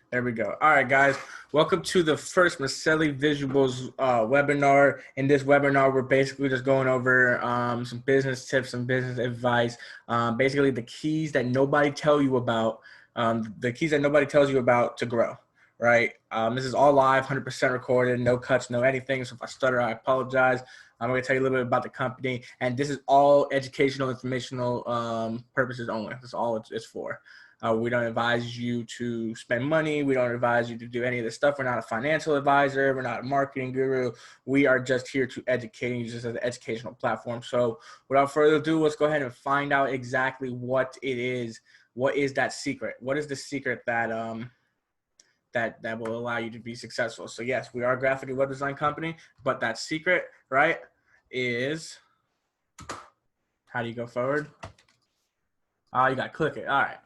There we go. All right, guys. Welcome to the first Maceli Visuals webinar. In this webinar, we're basically just going over some business tips, some business advice, basically the keys that nobody tells you about, to grow, right? This is all live, 100% recorded, no cuts, no anything. So if I stutter, I apologize. I'm going to tell you a little bit about the company, and this is all educational, informational purposes only. That's all it's for. We don't advise you to spend money. We don't advise you to do any of this stuff. We're not a financial advisor. We're not a marketing guru. We are just here to educate you, just as an educational platform. So without further ado, let's go ahead and find out exactly what it is. What is that secret? What is the secret that that will allow you to be successful? So yes, we are a graphic and web design company, but that secret, right, is, how do you go forward? You got to click it. All right.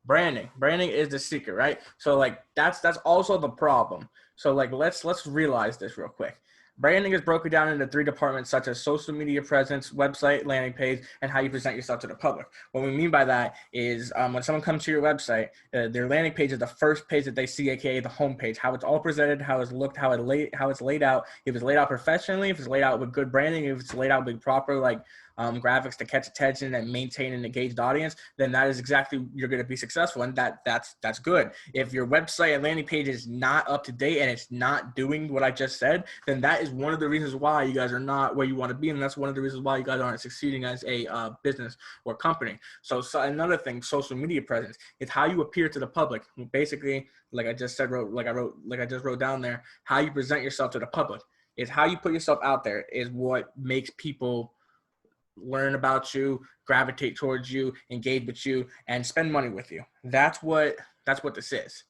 Branding is the secret, right? So like that's also the problem. So like let's realize this real quick. Branding is broken down into 3 departments, such as social media presence, website, landing page, and how you present yourself to the public. What we mean by that is when someone comes to your website, their landing page is the first page that they see, aka the home page. How it's all presented, how it's looked, how it's laid out. If it's laid out professionally, if it's laid out with good branding, if it's laid out with proper graphics to catch attention and maintain an engaged audience, then that is exactly, you're going to be successful, and that's good. If your website and landing page is not up to date and it's not doing what I just said, then that is one of the reasons why you guys are not where you want to be, and that's one of the reasons why you guys aren't succeeding as a business or company. So another thing, social media presence, is how you appear to the public. Basically, like I just said, I just wrote down there, how you present yourself to the public is how you put yourself out there is what makes people learn about you, gravitate towards you, engage with you, and spend money with you. That's what this is.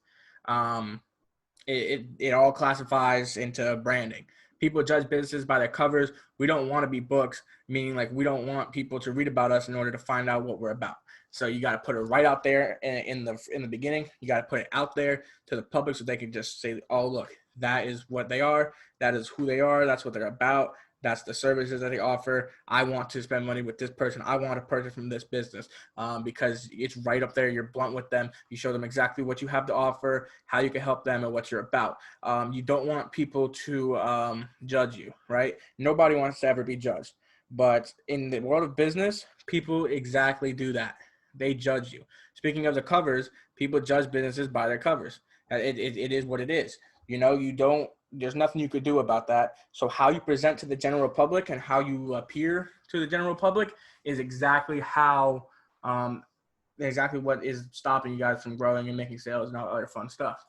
It all classifies into branding. People judge businesses by their covers. We don't want to be books, meaning like we don't want people to read about us in order to find out what we're about. So you got to put it right out there in the beginning. You got to put it out there to the public so they can just say, oh, look, that is what they are. That is who they are. That's what they're about. That's the services that they offer. I want to spend money with this person. I want to purchase from this business because it's right up there. You're blunt with them. You show them exactly what you have to offer, how you can help them, and what you're about. You don't want people to judge you, right? Nobody wants to ever be judged. But in the world of business, people exactly do that. They judge you. Speaking of the covers, people judge businesses by their covers. It is what it is. There's nothing you could do about that. So how you present to the general public and how you appear to the general public is exactly exactly what is stopping you guys from growing and making sales and all other fun stuff.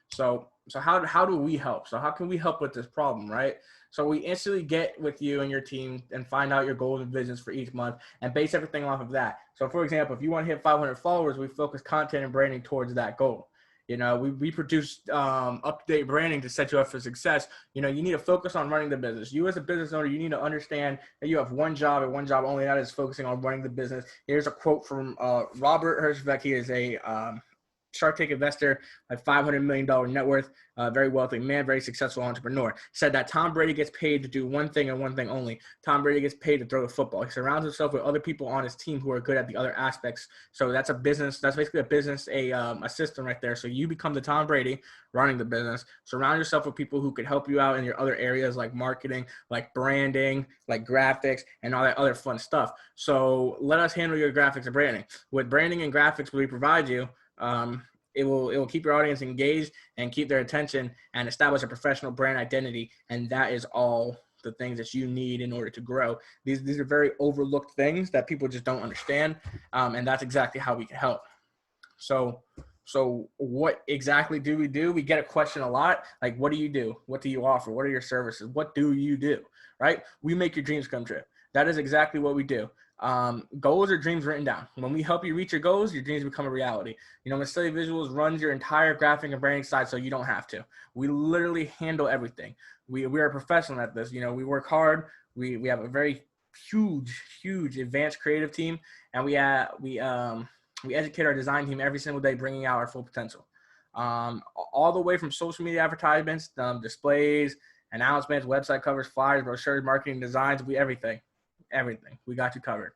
So how do we help? So how can we help with this problem, right? So we instantly get with you and your team and find out your goals and visions for each month and base everything off of that. So for example, if you want to hit 500 followers, we focus content and branding towards that goal. We produce up-to-date branding to set you up for success. You need to focus on running the business. You as a business owner, you need to understand that you have one job and one job only. That is focusing on running the business. Here's a quote from Robert Herjavec. He is a Shark Tank investor, a $500 million net worth, very wealthy man, very successful entrepreneur, said that Tom Brady gets paid to do one thing and one thing only. Tom Brady gets paid to throw the football. He surrounds himself with other people on his team who are good at the other aspects. So that's a business. That's basically a business, a system right there. So you become the Tom Brady running the business. Surround yourself with people who could help you out in your other areas like marketing, like branding, like graphics, and all that other fun stuff. So let us handle your graphics and branding. With branding and graphics, we provide you, it will keep your audience engaged and keep their attention and establish a professional brand identity. And that is all the things that you need in order to grow. These are very overlooked things that people just don't understand. And that's exactly how we can help. So what exactly do we do? We get a question a lot. Like, what do you do? What do you offer? What are your services? What do you do? Right? We make your dreams come true. That is exactly what we do. Goals or dreams written down. When we help you reach your goals, your dreams become a reality. Maceli Visuals runs your entire graphic and branding side, so you don't have to. We literally handle everything. We are a professional at this. We work hard. We have a very huge advanced creative team, and we educate our design team every single day, bringing out our full potential. All the way from social media advertisements, displays, announcements, website covers, flyers, brochures, marketing designs, everything. We got you covered.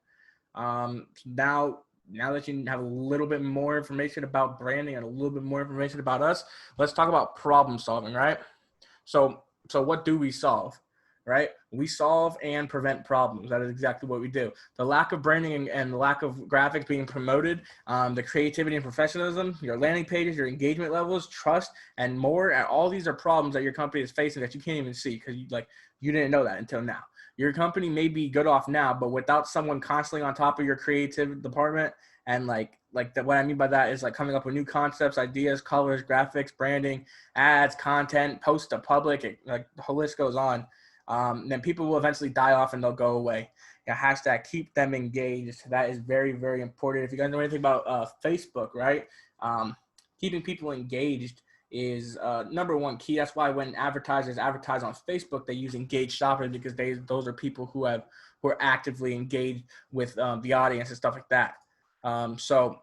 Now now that you have a little bit more information about branding and a little bit more information about us, let's talk about problem solving, right? So what do we solve, right? We solve and prevent problems. That is exactly what we do. The lack of branding and the lack of graphics being promoted, the creativity and professionalism, your landing pages, your engagement levels, trust, and more. And all these are problems that your company is facing that you can't even see because you didn't know that until now. Your company may be good off now, but without someone constantly on top of your creative department, and what I mean by that is like coming up with new concepts, ideas, colors, graphics, branding, ads, content, post to public, like the list goes on. Then people will eventually die off and they'll go away. Hashtag keep them engaged. That is very, very important. If you guys know anything about Facebook, right? Keeping people engaged is number one key. That's why when advertisers advertise on Facebook, they use engaged shoppers because those are people who are actively engaged with the audience and stuff like that. So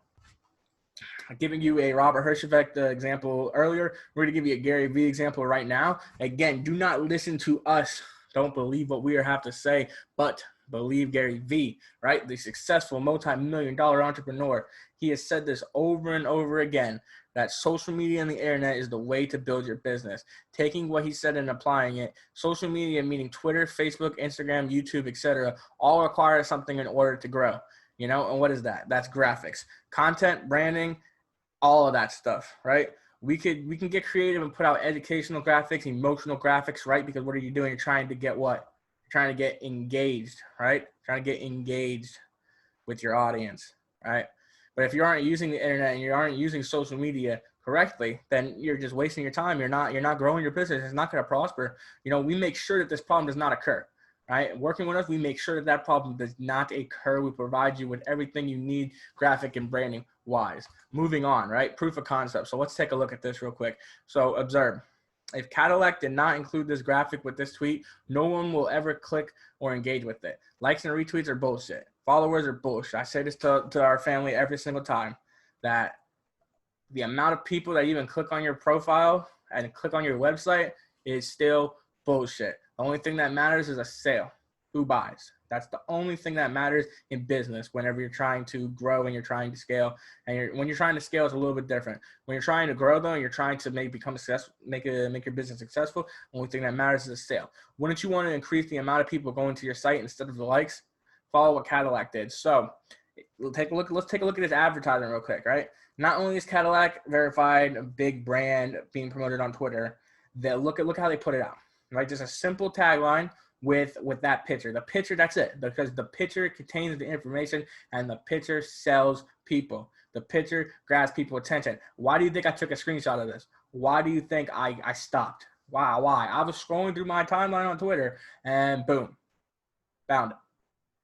giving you a Robert Herjavec example earlier, we're going to give you a Gary Vee example right now. Again, do not listen to us. Don't believe what we have to say, but believe Gary Vee, right? The successful multi-million-dollar entrepreneur. He has said this over and over again, that social media and the internet is the way to build your business. Taking what he said and applying it, social media, meaning Twitter, Facebook, Instagram, YouTube, etc., all require something in order to grow. And what is that? That's graphics, content, branding, all of that stuff, right? We can get creative and put out educational graphics, emotional graphics, right? Because what are you doing? You're trying to get what? You're trying to get engaged, right? Trying to get engaged with your audience, right? But if you aren't using the internet and you aren't using social media correctly, then you're just wasting your time. You're not growing your business. It's not going to prosper. We make sure that this problem does not occur. Right? Working with us, we make sure that problem does not occur. We provide you with everything you need, graphic and branding wise. Moving on, right? Proof of concept. So let's take a look at this real quick. So observe. If Cadillac did not include this graphic with this tweet, no one will ever click or engage with it. Likes and retweets are bullshit. Followers are bullshit. I say this to our family every single time, that the amount of people that even click on your profile and click on your website is still bullshit. The only thing that matters is a sale. Who buys? That's the only thing that matters in business whenever you're trying to grow and you're trying to scale. And when you're trying to scale, it's a little bit different. When you're trying to grow, though, and you're trying to make your business successful, the only thing that matters is a sale. Wouldn't you want to increase the amount of people going to your site instead of the likes? Follow what Cadillac did. So let's take a look at his advertising real quick, right? Not only is Cadillac verified, a big brand being promoted on Twitter, look how they put it out. Right, just a simple tagline with that picture. The picture, that's it, because the picture contains the information and the picture sells people. The picture grabs people's attention. Why do you think I took a screenshot of this? Why do you think I stopped? Why? I was scrolling through my timeline on Twitter and boom, found it.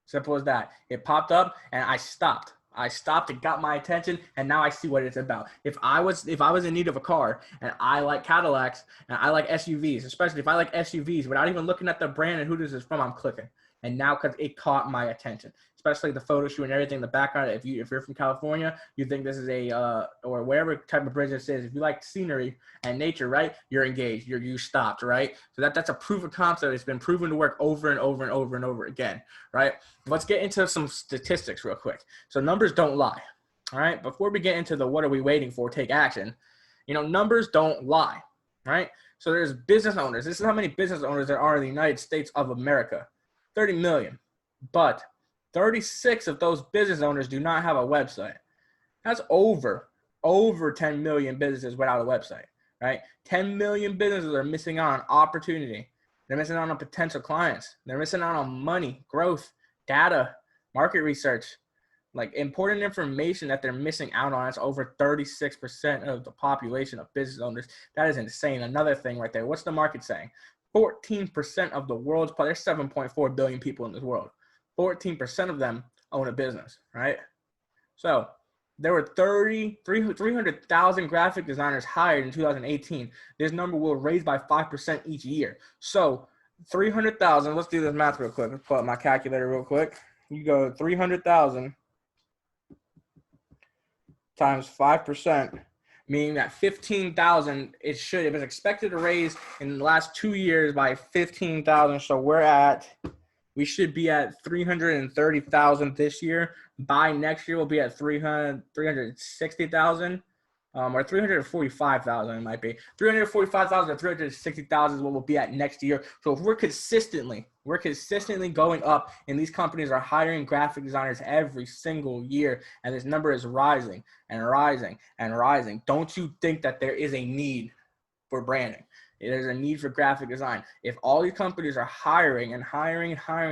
Simple as that. It popped up and I stopped. It got my attention, and now I see what it's about. If I was in need of a car and I like Cadillacs and I like SUVs, especially if I like SUVs, without even looking at the brand and who this is from, I'm clicking. And now because it caught my attention, especially the photo shoot and everything in the background. If you're from California, you think this is or wherever type of business is. If you like scenery and nature, right, you're engaged. You stopped, right? So that's a proof of concept. It's been proven to work over and over and over and over again, right? Let's get into some statistics real quick. So numbers don't lie, all right? Before we get into the what are we waiting for, take action, numbers don't lie, right? So there's business owners. This is how many business owners there are in the United States of America. 30 million, but 36 of those business owners do not have a website. That's over 10 million businesses without a website, right? 10 million businesses are missing out on opportunity. They're missing out on potential clients. They're missing out on money, growth, data, market research, like important information that they're missing out on. That's over 36% of the population of business owners. That is insane. Another thing right there. What's the market saying? 14% of the world's, there's 7.4 billion people in this world. 14% of them own a business, right? So there were 300,000 graphic designers hired in 2018. This number will raise by 5% each year. So 300,000, let's do this math real quick. Let's pull up my calculator real quick. You go 300,000 times 5%. Meaning that 15,000, it was expected to raise in the last 2 years by 15,000. So we're at We should be at 330,000 this year. By next year, we'll be at 360,000. Or 345,000 it might be. 345,000 or 360,000 is what we'll be at next year. So if we're consistently going up, and these companies are hiring graphic designers every single year, and this number is rising and rising and rising, don't you think that there is a need for branding? There's a need for graphic design. If all these companies are hiring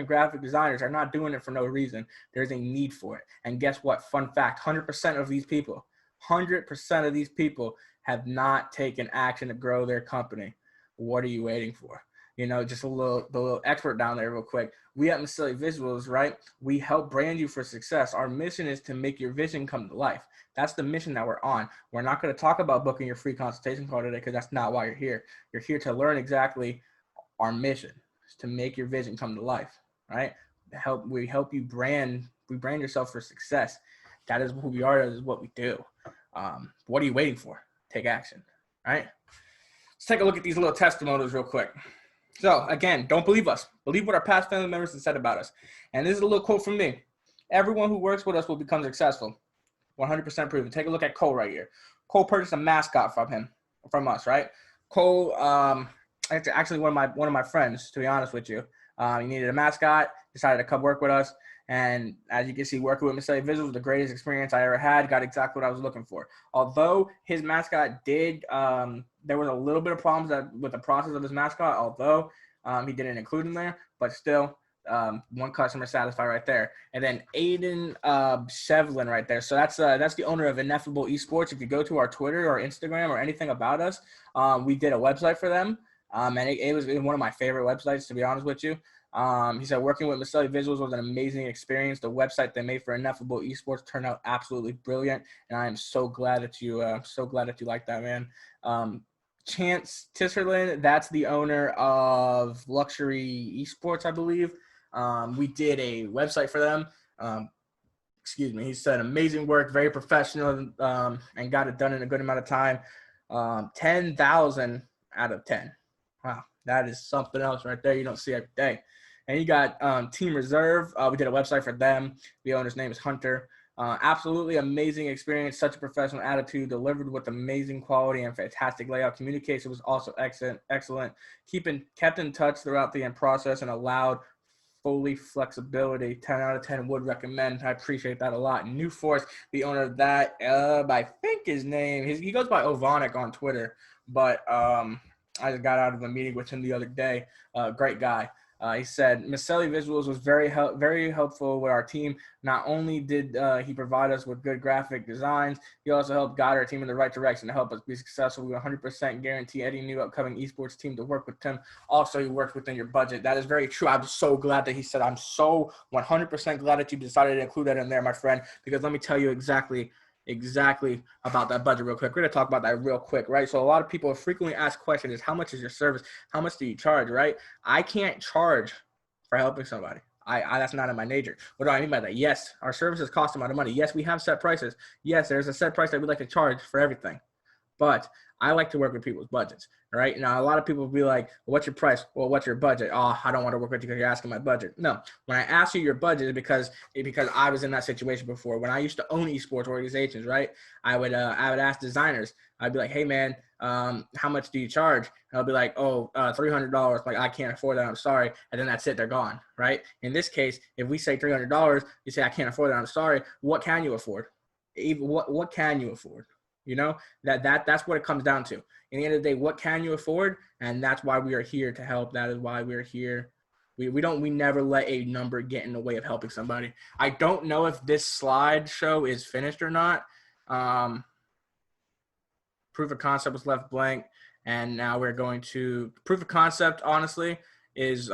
graphic designers, they're not doing it for no reason. There's a need for it. And guess what? Fun fact, 100% of these people have not taken action to grow their company. What are you waiting for? You know, just the little expert down there real quick. We at Maceli Visuals, right? We help brand you for success. Our mission is to make your vision come to life. That's the mission that we're on. We're not going to talk about booking your free consultation call today because that's not why you're here. You're here to learn exactly our mission, is to make your vision come to life, right? We help you brand yourself for success. That is who we are. That is what we do. What are you waiting for? Take action, right? Let's take a look at these little testimonials real quick. So again, don't believe us. Believe what our past family members have said about us. And this is a little quote from me. Everyone who works with us will become successful. 100% proven. Take a look at Cole right here. Cole purchased a mascot from us, right? Cole, actually one of my friends, to be honest with you. He needed a mascot, decided to come work with us. And as you can see, working with Maceli Visuals was the greatest experience I ever had. Got exactly what I was looking for. Although his mascot did, there was a little bit of problems with the process of his mascot, although he didn't include him there. But still, one customer satisfied right there. And then Aiden Shevlin right there. So that's the owner of Ineffable Esports. If you go to our Twitter or Instagram or anything about us, we did a website for them. And it was one of my favorite websites, to be honest with you. He said working with Maceli Visuals was an amazing experience. The website they made for Ineffable Esports turned out absolutely brilliant, and I am so glad that you like that, man. Chance Tisserlin, that's the owner of Luxury Esports, I believe. We did a website for them. He said amazing work, very professional, and got it done in a good amount of time. 10,000 out of 10. Wow, that is something else right there you don't see every day. And you got Team Reserve. We did a website for them. The owner's name is Hunter. Absolutely amazing experience, such a professional attitude, delivered with amazing quality and fantastic layout. Communication was also excellent. Kept in touch throughout the end process and allowed fully flexibility. 10 out of 10 would recommend. I appreciate that a lot. New Force, the owner of that, I think his name, he goes by Ovonic on Twitter, but I just got out of a meeting with him the other day. Great guy. He said, Maceli Visuals was very helpful with our team. Not only did he provide us with good graphic designs, he also helped guide our team in the right direction to help us be successful. We 100% guarantee any new upcoming esports team to work with him. Also, he works within your budget. That is very true. I'm so glad that he said, I'm so 100% glad that you decided to include that in there, my friend, because let me tell you exactly about that budget real quick. We're going to talk about that real quick, right? So a lot of people frequently ask questions is, how much is your service? How much do you charge, right? I can't charge for helping somebody. I that's not in my nature. What do I mean by that? Yes, our services cost a lot of money. Yes, we have set prices. Yes, there's a set price that we like to charge for everything. But I like to work with people's budgets, right? Now, a lot of people will be like, what's your price? Well, what's your budget? Oh, I don't want to work with you because you're asking my budget. No, when I ask you your budget, it's because I was in that situation before. When I used to own esports organizations, right? I would ask designers. I'd be like, hey, man, how much do you charge? And I'll be like, $300. Like, I can't afford that. I'm sorry. And then that's it. They're gone, right? In this case, if we say $300, you say, I can't afford that. I'm sorry. What can you afford? What can you afford? You know, that's what it comes down to. In the end of the day, what can you afford? And that's why we are here to help. That is why we're here. We never let a number get in the way of helping somebody. I don't know if this slideshow is finished or not. Proof of concept was left blank. And now we're going to proof of concept, honestly, is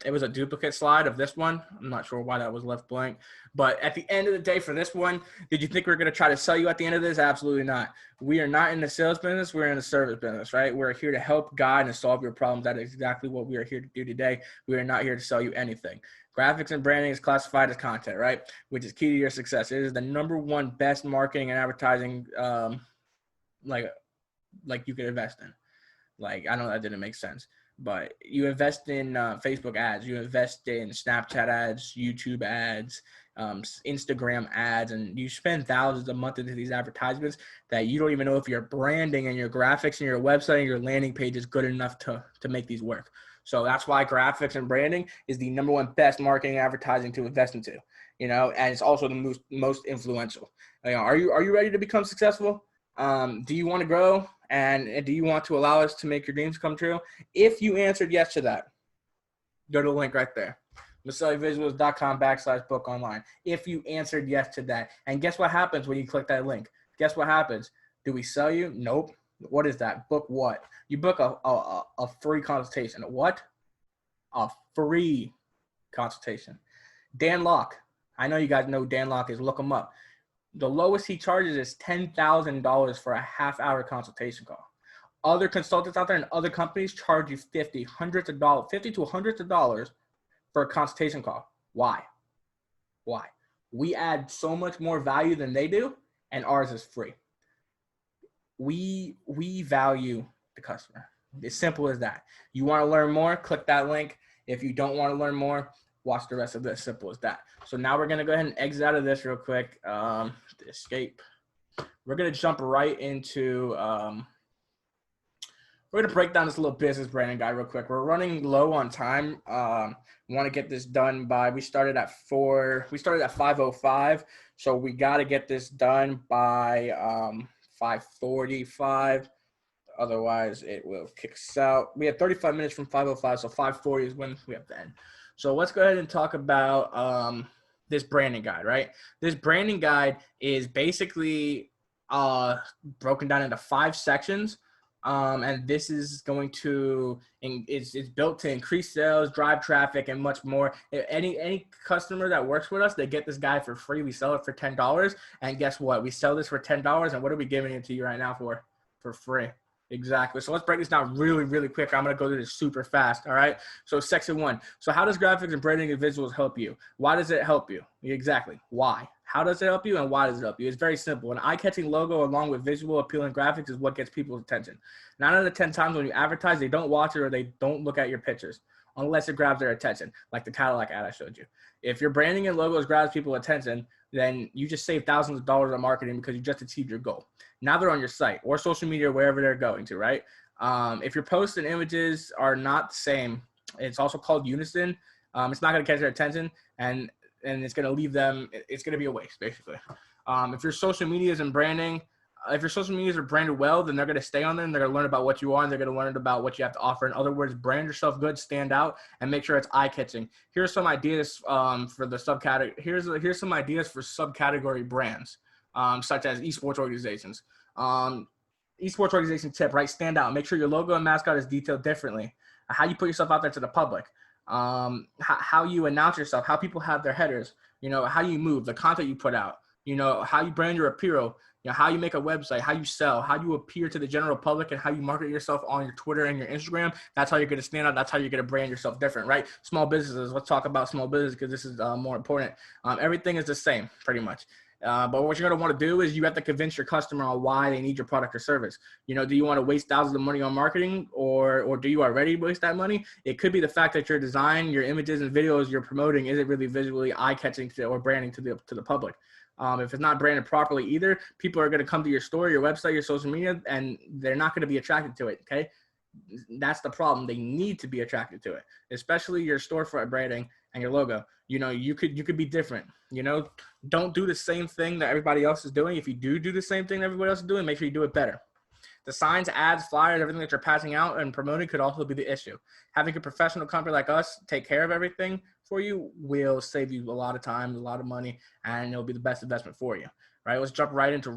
it was a duplicate slide of this one. I'm not sure why that was left blank. But at the end of the day for this one, did you think we were going to try to sell you at the end of this? Absolutely not. We are not in the sales business. We're in the service business, right? We're here to help guide and solve your problems. That is exactly what we are here to do today. We are not here to sell you anything. Graphics and branding is classified as content, right? Which is key to your success. It is the #1 best marketing and advertising like you could invest in. Like, I know that didn't make sense. But you invest in Facebook ads, you invest in Snapchat ads, YouTube ads, Instagram ads, and you spend thousands a month into these advertisements that you don't even know if your branding and your graphics and your website and your landing page is good enough to make these work. So that's why graphics and branding is the number one best marketing advertising to invest into, and it's also the most influential. Are you ready to become successful? Do you want to grow? And do you want to allow us to make your dreams come true? If you answered yes to that, go to the link right there. MaceliVisuals.com/book online. If you answered yes to that. And guess what happens when you click that link? Guess what happens? Do we sell you? Nope. What is that? Book what? You book a free consultation. What? A free consultation. Dan Locke. I know you guys know who Dan Locke is. Look him up. The lowest he charges is $10,000 for a half-hour consultation call. Other consultants out there and other companies charge you $50 to hundreds of dollars for a consultation call. Why? We add so much more value than they do, and ours is free. We value the customer. As simple as that. You want to learn more? Click that link. If you don't want to learn more, watch the rest of this. Simple as that. So now we're going to go ahead and exit out of this real quick. Escape. We're going to jump right into, we're going to break down this little business branding guide real quick. We're running low on time. We want to get this done by, we started at 5:05. So we got to get this done by 5:45. Otherwise it will kick us out. We have 35 minutes from 5:05. So 5:40 is when we have to end. So let's go ahead and talk about this branding guide, right? This branding guide is basically broken down into 5 sections. And this is going to, it's built to increase sales, drive traffic, and much more. Any customer that works with us, they get this guide for free. We sell it for $10. And guess what? We sell this for $10. And what are we giving it to you right now for? For free. Exactly. So let's break this down really, really quick. I'm going to go through this super fast. All right. So section 1. So how does graphics and branding and visuals help you? Why does it help you? Exactly. Why? How does it help you and why does it help you? It's very simple. An eye-catching logo along with visual appealing graphics is what gets people's attention. 9 out of 10 times when you advertise, they don't watch it or they don't look at your pictures unless it grabs their attention, like the Cadillac ad I showed you. If your branding and logos grabs people's attention, then you just save thousands of dollars on marketing because you just achieved your goal. Now they're on your site or social media or wherever they're going to, right? If your posts and images are not the same, it's also called unison. It's not going to catch their attention and it's going to leave them, it's going to be a waste, basically. If your social medias and branding, if your social medias are branded well, then they're going to stay on there and they're going to learn about what you are and they're going to learn about what you have to offer. In other words, brand yourself good, stand out, and make sure it's eye-catching. Here's some ideas for the subcategory. Here's some ideas for subcategory brands, such as esports organizations. Esports organization tip, right? Stand out. Make sure your logo and mascot is detailed differently. How you put yourself out there to the public. How you announce yourself, how people have their headers, how you move, the content you put out, how you brand your apparel, how you make a website, how you sell, how you appear to the general public, and how you market yourself on your Twitter and your Instagram. That's how you're going to stand out. That's how you're going to brand yourself different, right? Small businesses. Let's talk about small business because this is more important. Everything is the same pretty much. But what you're going to want to do is you have to convince your customer on why they need your product or service. Do you want to waste thousands of money on marketing or do you already waste that money? It could be the fact that your design, your images and videos you're promoting isn't really visually eye-catching or branding to the public. If it's not branded properly either, people are going to come to your store, your website, your social media, and they're not going to be attracted to it, okay? That's the problem. They need to be attracted to it, especially your storefront branding and your logo. You could be different. Don't do the same thing that everybody else is doing. If you do the same thing that everybody else is doing, make sure you do it better. The signs, ads, flyers, everything that you're passing out and promoting could also be the issue. Having a professional company like us take care of everything for you will save you a lot of time, a lot of money, and it'll be the best investment for you. Right, let's jump right into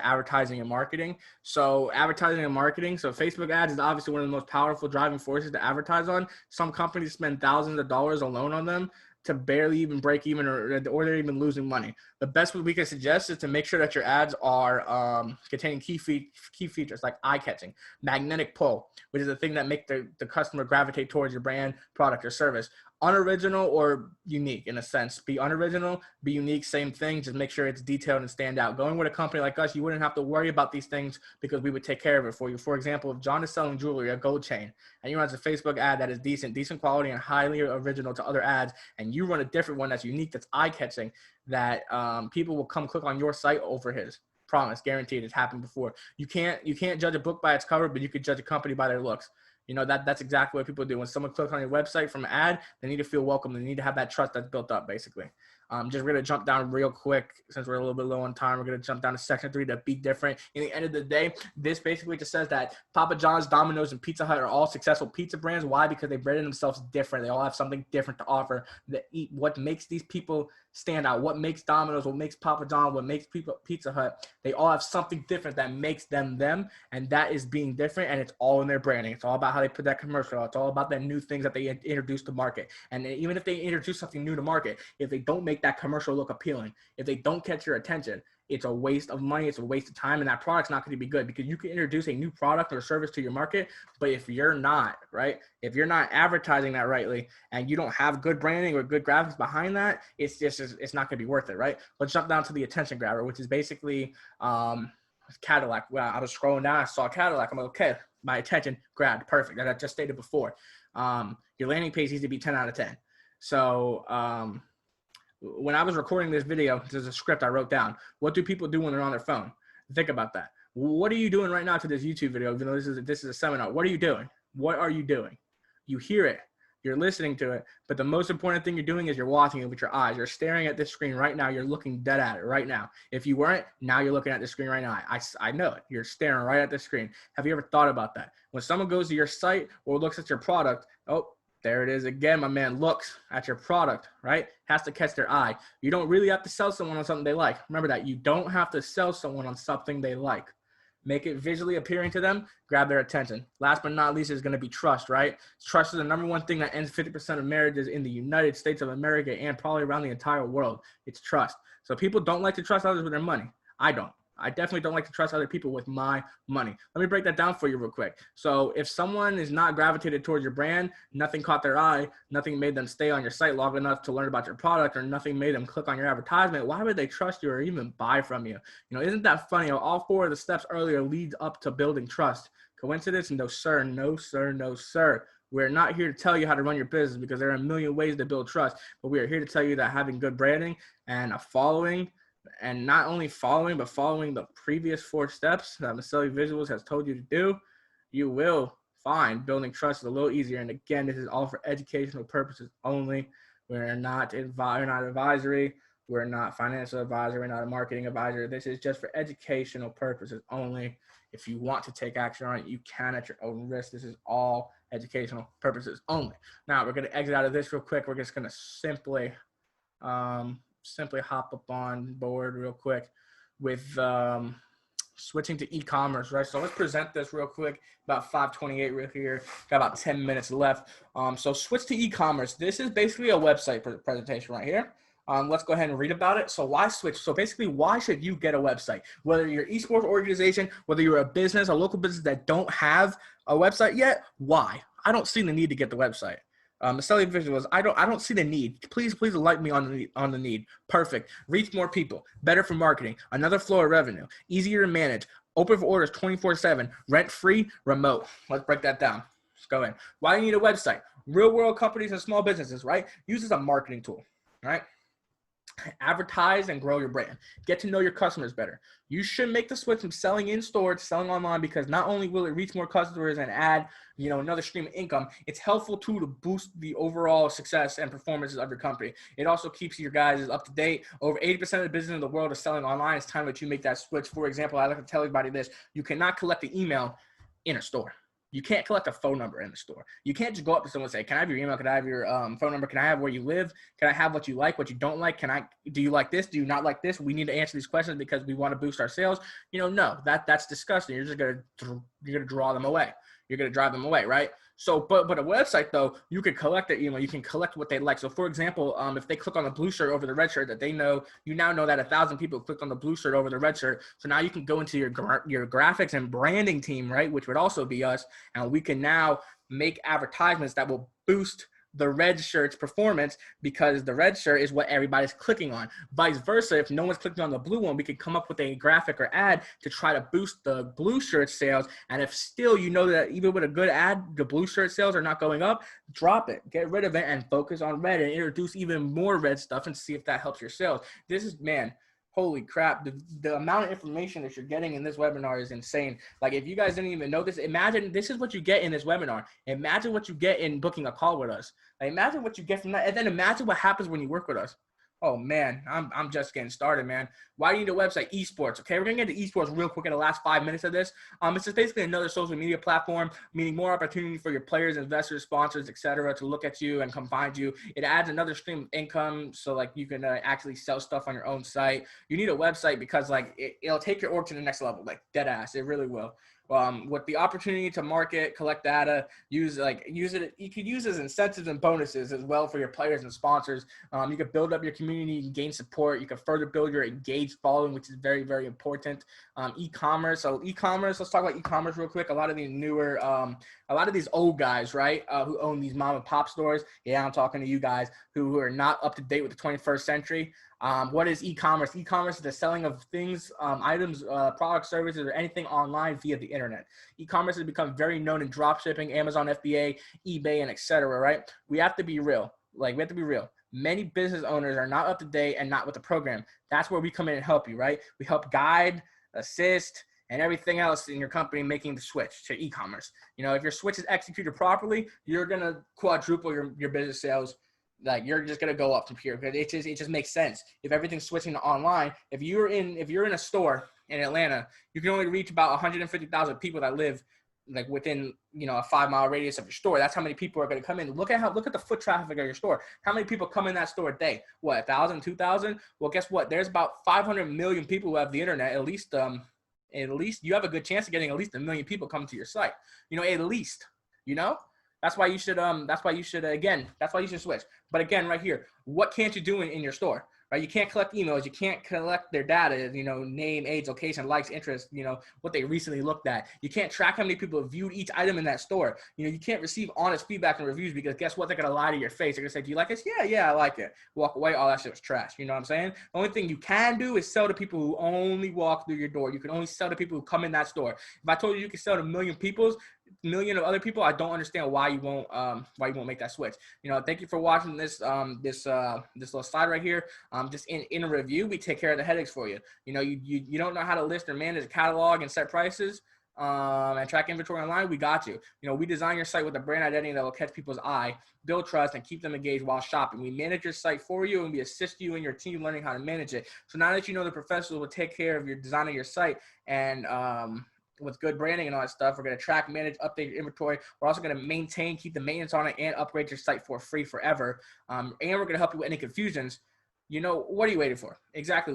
advertising and marketing. So advertising and marketing. So Facebook ads is obviously one of the most powerful driving forces to advertise on. Some companies spend thousands of dollars alone on them to barely even break even or they're even losing money. The best we can suggest is to make sure that your ads are containing key features like eye-catching, magnetic pull, which is the thing that make the customer gravitate towards your brand, product, or service. unoriginal or unique in a sense. Be unoriginal, be unique, same thing. Just make sure it's detailed and stand out. Going with a company like us, you wouldn't have to worry about these things because we would take care of it for you. For example, if John is selling jewelry, a gold chain, and you run a Facebook ad that is decent quality and highly original to other ads, and you run a different one that's unique, that's eye-catching, that people will come click on your site over his. Promise, guaranteed. It's happened before. You can't judge a book by its cover, but you could judge a company by their looks. You know, that's exactly what people do. When someone clicks on your website from an ad, they need to feel welcome. They need to have that trust that's built up, basically. We're going to jump down real quick since we're a little bit low on time. We're going to jump down to section 3 to be different. In the end of the day, this basically just says that Papa John's, Domino's, and Pizza Hut are all successful pizza brands. Why? Because they branded themselves different. They all have something different to offer. What makes these people stand out, what makes Domino's, what makes Papa John, what makes Pizza Hut, they all have something different that makes them them, and that is being different, and it's all in their branding. It's all about how they put that commercial. It's all about the new things that they introduce to market. And even if they introduce something new to market, if they don't make that commercial look appealing, if they don't catch your attention, it's a waste of money, it's a waste of time, and that product's not going to be good, because you can introduce a new product or service to your market, but if you're not, right, if you're not advertising that rightly and you don't have good branding or good graphics behind that, it's not going to be worth it, right? Let's jump down to the attention grabber, which is basically Cadillac. Well, I was scrolling down, I saw Cadillac. I'm like, okay, my attention grabbed, perfect, that I just stated before. Your landing page needs to be 10 out of 10. So when I was recording this video, there's a script I wrote down. What do people do when they're on their phone? Think about that. What are you doing right now to this YouTube video? Even though this is a seminar, what are you doing? What are you doing? You hear it, you're listening to it, but the most important thing you're doing is you're watching it with your eyes. You're staring at this screen right now. You're looking dead at it right now. If you weren't, now you're looking at the screen right now. I know it. You're staring right at the screen. Have you ever thought about that? When someone goes to your site or looks at your product, oh, there it is again. My man looks at your product, right? Has to catch their eye. You don't really have to sell someone on something they like. Remember that. You don't have to sell someone on something they like. Make it visually appealing to them, grab their attention. Last but not least is going to be trust, right? Trust is the number one thing that ends 50% of marriages in the United States of America and probably around the entire world. It's trust. So people don't like to trust others with their money. I don't. I definitely don't like to trust other people with my money. Let me break that down for you real quick. So if someone is not gravitated towards your brand, nothing caught their eye, nothing made them stay on your site long enough to learn about your product, or nothing made them click on your advertisement, why would they trust you or even buy from you? You know, isn't that funny? All 4 of the steps earlier lead up to building trust. Coincidence? No, sir. No, sir. No, sir. We're not here to tell you how to run your business, because there are a million ways to build trust, but we are here to tell you that having good branding and a following, and not only following, but following the previous 4 steps that Maceli Visuals has told you to do, you will find building trust is a little easier. And again, this is all for educational purposes only. We're not advisory. We're not financial advisor. We're not a marketing advisor. This is just for educational purposes only. If you want to take action on it, you can at your own risk. This is all educational purposes only. Now, we're going to exit out of this real quick. We're just going to simply hop up on board real quick with switching to e-commerce, right? So let's present this real quick, about 5:28 right here. Got about 10 minutes left. So switch to e-commerce. This is basically a website presentation right here. Let's go ahead and read about it. So why switch? So basically, why should you get a website? Whether you're an esports organization, whether you're a business, a local business that don't have a website yet, why? I don't see the need to get the website. Maceli Visuals, I don't see the need. Please enlighten me on the need. Perfect. Reach more people. Better for marketing. Another flow of revenue. Easier to manage. Open for orders 24/7. Rent-free. Remote. Let's break that down. Let's go in. Why do you need a website? Real-world companies and small businesses, right? Use as a marketing tool, right? Advertise and grow your brand. Get to know your customers better. You should make the switch from selling in store to selling online, because not only will it reach more customers and add, you know, another stream of income, it's helpful too to boost the overall success and performances of your company. It also keeps your guys up to date. Over 80% of the business in the world is selling online. It's time that you make that switch. For example, I like to tell everybody this: you cannot collect the email in a store. You can't collect a phone number in the store. You can't just go up to someone and say, can I have your email? Can I have your phone number? Can I have where you live? Can I have what you like, what you don't like? Do you like this? Do you not like this? We need to answer these questions because we want to boost our sales. You know, no, that's disgusting. You're just going to draw them away. You're going to drive them away, right? So, but a website though, you can collect their email. You can collect what they like. So for example, if they click on the blue shirt over the red shirt, that they know, you now know that 1,000 people clicked on the blue shirt over the red shirt. So now you can go into your graphics and branding team, right? Which would also be us. And we can now make advertisements that will boost the red shirt's performance, because the red shirt is what everybody's clicking on. Vice versa, if no one's clicking on the blue one, we can come up with a graphic or ad to try to boost the blue shirt sales. And if still you know that even with a good ad, the blue shirt sales are not going up, drop it, get rid of it, and focus on red and introduce even more red stuff and see if that helps your sales. This is, man, holy crap, the amount of information that you're getting in this webinar is insane. Like, if you guys didn't even know this, imagine this is what you get in this webinar. Imagine what you get in booking a call with us. Like, imagine what you get from that, and then imagine what happens when you work with us. Oh man, I'm just getting started, man. Why do you need a website? Esports. Okay, we're gonna get to esports real quick in the last 5 minutes of this. It's just basically another social media platform, meaning more opportunity for your players, investors, sponsors, etc., to look at you and come find you. It adds another stream of income, so like you can actually sell stuff on your own site. You need a website because like it'll take your org to the next level, like dead ass. It really will. With the opportunity to market, collect data, use it. You could use as incentives and bonuses as well for your players and sponsors. You could build up your community, you can gain support. You can further build your engaged following, which is very, very important. E-commerce. So e-commerce, let's talk about e-commerce real quick. A lot of these newer, a lot of these old guys, right, who own these mom and pop stores. Yeah, I'm talking to you guys who are not up to date with the 21st century. What is e-commerce? E-commerce is the selling of things, items, products, services, or anything online via the internet. E-commerce has become very known in dropshipping, Amazon FBA, eBay, and etc. Right? We have to be real. Like, we have to be real. Many business owners are not up to date and not with the program. That's where we come in and help you, right? We help guide, assist, and everything else in your company making the switch to e-commerce. You know, if your switch is executed properly, you're gonna quadruple your business sales. Like, you're just gonna go up from here because it just makes sense. If everything's switching to online, if you're in a store in Atlanta, you can only reach about 150,000 people that live like within, you know, a 5-mile radius of your store. That's how many people are going to come in. Look at the foot traffic of your store. How many people come in that store a day? What, 1,000, 2,000? Well, guess what? There's about 500 million people who have the internet. At least you have a good chance of getting at least 1 million people coming to your site. You know, at least, you know. That's why you should switch. But again, right here, what can't you do in your store? Right? You can't collect emails. You can't collect their data, you know, name, age, location, likes, interests, you know, what they recently looked at. You can't track how many people have viewed each item in that store. You know, you can't receive honest feedback and reviews because guess what? They're going to lie to your face. They're going to say, do you like this? Yeah, I like it. Walk away. All that shit was trash. You know what I'm saying? The only thing you can do is sell to people who only walk through your door. You can only sell to people who come in that store. If I told you can sell to 1 million of other people, I don't understand why you won't make that switch. You know, thank you for watching this little slide right here. Just in a review, we take care of the headaches for you. You know, you don't know how to list or manage a catalog and set prices and track inventory online, we got you. You know, we design your site with a brand identity that will catch people's eye, build trust, and keep them engaged while shopping. We manage your site for you, and we assist you and your team learning how to manage it. So now that you know the professionals will take care of your design of your site and with good branding and all that stuff, we're going to track, manage, update your inventory. We're also going to maintain, keep the maintenance on it, and upgrade your site for free forever. And we're going to help you with any confusions. You know, what are you waiting for? Exactly.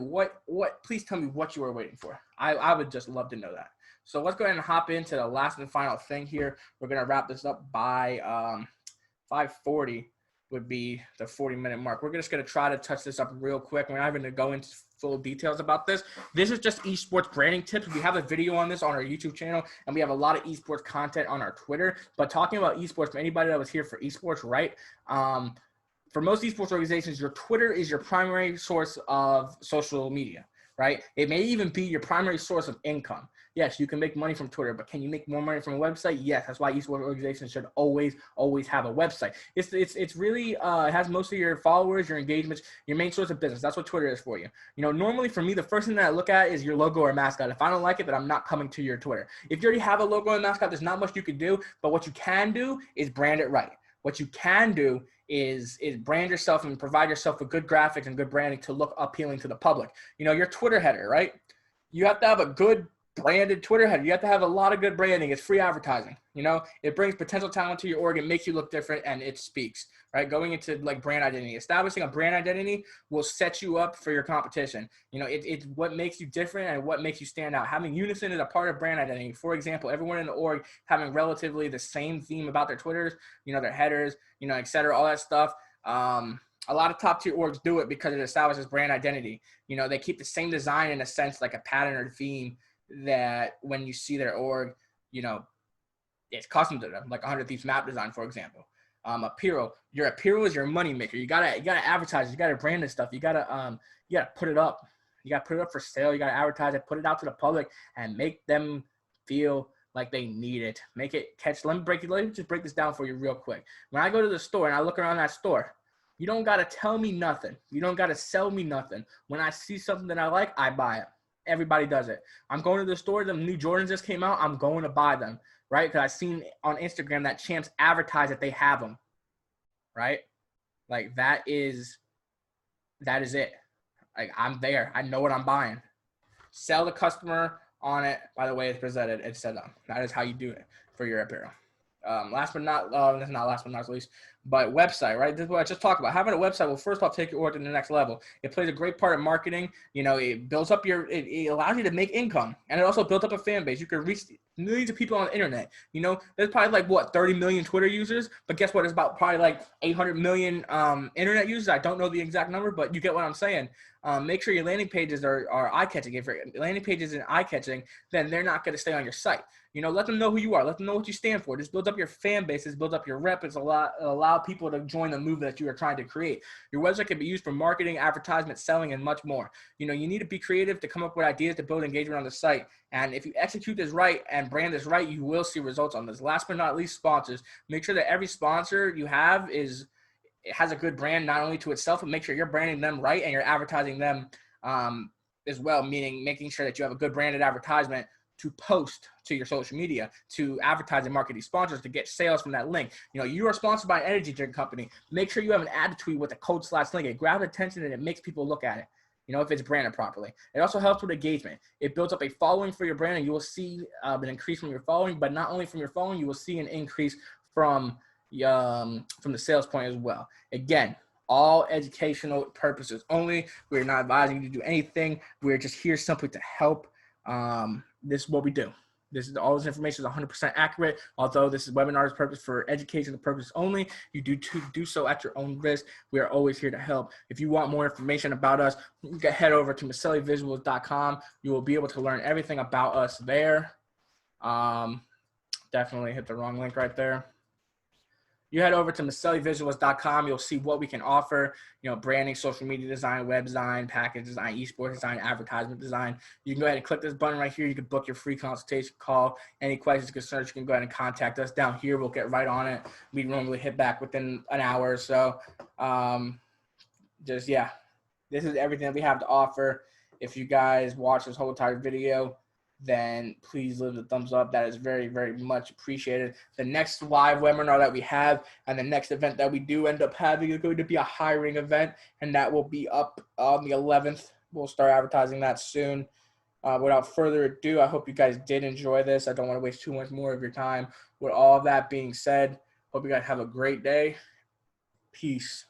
Please tell me what you are waiting for. I would just love to know that. So let's go ahead and hop into the last and final thing here. We're going to wrap this up by 5:40 would be the 40-minute mark. We're just going to try to touch this up real quick. We're not even going to go into full details about this. This is just esports branding tips. We have a video on this on our YouTube channel, and we have a lot of esports content on our Twitter. But talking about esports, for anybody that was here for esports, right? For most esports organizations, your Twitter is your primary source of social media, right? It may even be your primary source of income. Yes, you can make money from Twitter, but can you make more money from a website? Yes, that's why esports organizations should always have a website. It's really it has most of your followers, your engagements, your main source of business. That's what Twitter is for you. You know, normally for me, the first thing that I look at is your logo or mascot. If I don't like it, then I'm not coming to your Twitter. If you already have a logo and mascot, there's not much you can do, but what you can do is brand it right. What you can do is brand yourself and provide yourself with good graphics and good branding to look appealing to the public. You know, your Twitter header, right? You have to have a good branded Twitter header. You have to have a lot of good branding. It's free advertising. You know, it brings potential talent to your org. It makes you look different, and it speaks, right? Going into like brand identity, establishing a brand identity will set you up for your competition. You know, it's what makes you different and what makes you stand out. Having unison is a part of brand identity. For example, everyone in the org having relatively the same theme about their Twitters, you know, their headers, you know, et cetera, all that stuff. A lot of top tier orgs do it because it establishes brand identity. You know, they keep the same design in a sense, like a pattern or theme that when you see their org, you know, it's custom to them, like 100 Thieves map design, for example. apparel. Your apparel is your money maker. You gotta advertise. You gotta brand this stuff. You gotta put it up. You gotta put it up for sale. You gotta advertise it, put it out to the public, and make them feel like they need it. Make it catch. Let me just break this down for you real quick. When I go to the store and I look around that store, you don't gotta tell me nothing. You don't gotta sell me nothing. When I see something that I like, I buy it. Everybody does it. I'm going to the store. The new Jordans just came out. I'm going to buy them, right? Because I've seen on Instagram that Champs advertise that they have them, right? Like that is it. Like I'm there. I know what I'm buying. Sell the customer on it. By the way, it's presented. It's set up. That is how you do it for your apparel. Last but not least, but website, right? This is what I just talked about. Having a website will first off take your order to the next level. It plays a great part in marketing. You know, it builds up it allows you to make income, and it also builds up a fan base. You can reach millions of people on the internet. You know, there's probably like 30 million Twitter users, but guess what? It's about probably like 800 million internet users. I don't know the exact number, but you get what I'm saying. Make sure your landing pages are eye-catching. If your landing page isn't eye-catching, then they're not going to stay on your site. You know, let them know who you are. Let them know what you stand for. Just build up your fan base. Build up your rep. It's allow people to join the movement that you are trying to create. Your website can be used for marketing, advertisement, selling, and much more. You know, you need to be creative to come up with ideas to build engagement on the site. And if you execute this right and brand this right, you will see results on this. Last but not least, sponsors. Make sure that every sponsor you have has a good brand, not only to itself, but make sure you're branding them right and you're advertising them as well, meaning making sure that you have a good branded advertisement to post to your social media, to advertise and market these sponsors, to get sales from that link. You know, you are sponsored by an energy drink company. Make sure you have an ad tweet with a code/link. It grabs attention and it makes people look at it, you know, if it's branded properly. It also helps with engagement. It builds up a following for your brand, and you will see an increase from your following, but not only from your following, you will see an increase from the sales point as well. Again, all educational purposes only. We're not advising you to do anything. We're just here simply to help. This is what we do. All this information is 100% accurate. Although this is webinar's purpose for educational purpose only, you do so at your own risk. We are always here to help. If you want more information about us, you can head over to MaceliVisuals.com. You will be able to learn everything about us there. Definitely hit the wrong link right there. You head over to MaceliVisuals.com. You'll see what we can offer, you know, branding, social media design, web design, package design, esports design, advertisement design. You can go ahead and click this button right here. You can book your free consultation call. Any questions, concerns, you can go ahead and contact us down here. We'll get right on it. We normally hit back within an hour or so. This is everything that we have to offer. If you guys watch this whole entire video, then please leave a thumbs up. That is very, very much appreciated. The next live webinar that we have and the next event that we do end up having is going to be a hiring event, and that will be up on the 11th. We'll start advertising that soon. Without further ado, I hope you guys did enjoy this. I don't want to waste too much more of your time. With all of that being said, hope you guys have a great day. Peace.